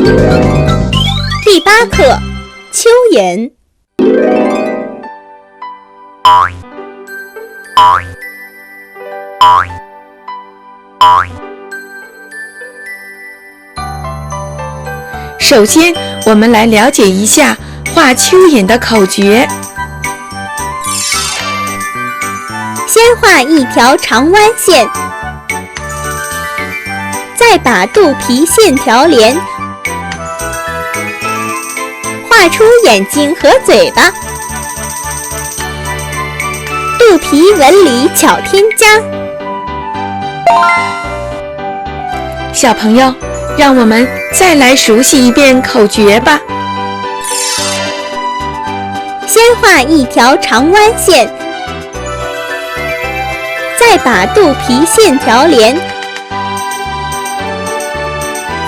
第8课，蚯蚓。首先，我们来了解一下画蚯蚓的口诀。先画一条长弯线，再把肚皮线条连，画出眼睛和嘴巴，肚皮纹理巧添加。小朋友，让我们再来熟悉一遍口诀吧。先画一条长弯线，再把肚皮线条连，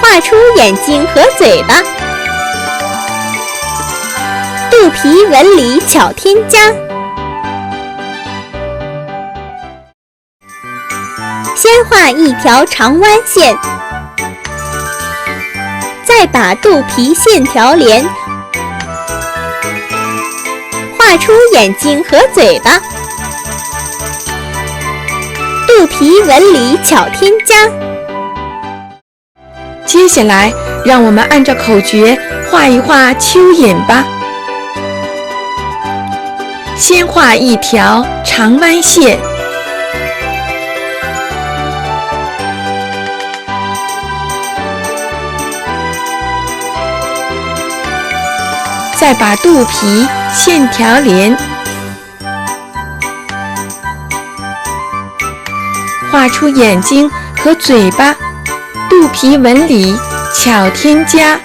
画出眼睛和嘴巴，肚皮纹理巧添加。先画一条长弯线，再把肚皮线条连，画出眼睛和嘴巴，肚皮纹理巧添加。接下来，让我们按照口诀画一画蚯蚓吧。先画一条长弯线，再把肚皮线条连，画出眼睛和嘴巴，肚皮纹理巧添加。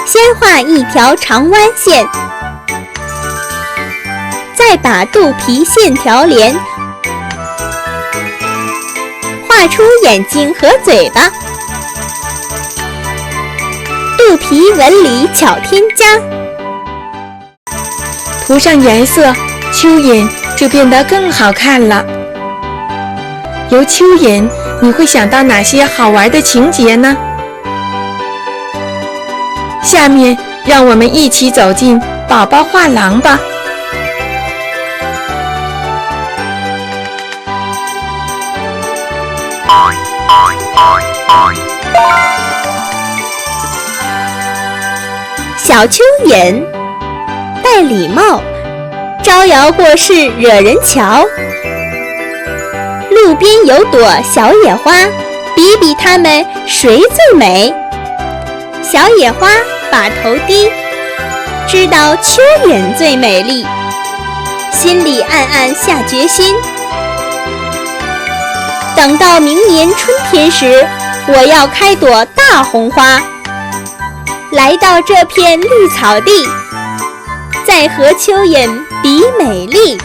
先画一条长弯线，再把肚皮线条连，画出眼睛和嘴巴，肚皮纹理巧添加。涂上颜色，蚯蚓就变得更好看了。由蚯蚓，你会想到哪些好玩的情节呢？下面让我们一起走进宝宝画廊吧。小蚯蚓戴礼帽，招摇过市惹人瞧。路边有朵小野花，比比它们谁最美。小野花把头低，知道蚯蚓最美丽，心里暗暗下决心，等到明年春天时，我要开朵大红花，来到这片绿草地，再和蚯蚓比美丽。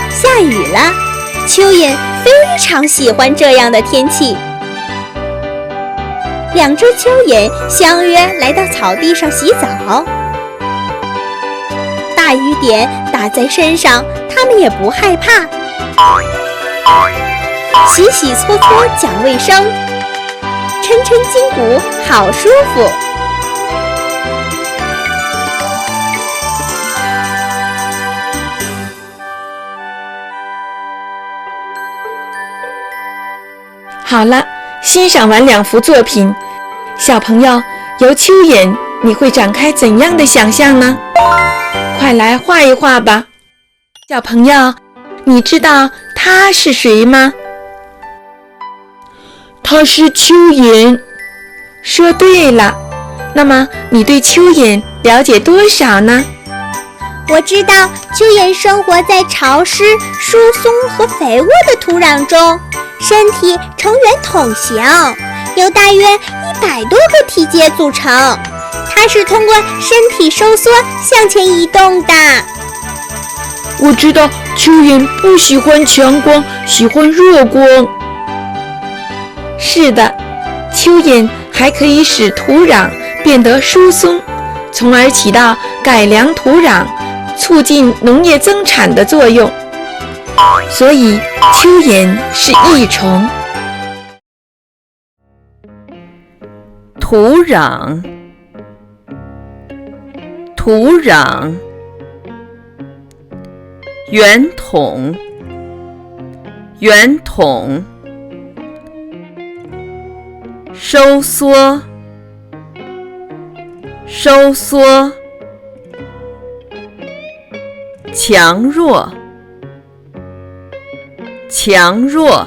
下雨了，蚯蚓非常喜欢这样的天气， 2只蚯蚓相约来到草地上洗澡。大雨点打在身上，它们也不害怕。洗洗搓搓讲卫生，抻抻筋骨好舒服。好了，欣赏完2幅作品，小朋友，由蚯蚓你会展开怎样的想象呢？快来画一画吧。小朋友，你知道他是谁吗？他是蚯蚓。说对了。那么你对蚯蚓了解多少呢？我知道蚯蚓生活在潮湿、疏松和肥沃的土壤中，身体呈圆筒形，由大约100多个体节组成。它是通过身体收缩向前移动的。我知道蚯蚓不喜欢强光，喜欢热光。是的，蚯蚓还可以使土壤变得疏松，从而起到改良土壤、促进农业增产的作用。所以蚯蚓是益虫。土壤，土壤，圆筒，圆筒，收缩，收缩，强弱，强弱，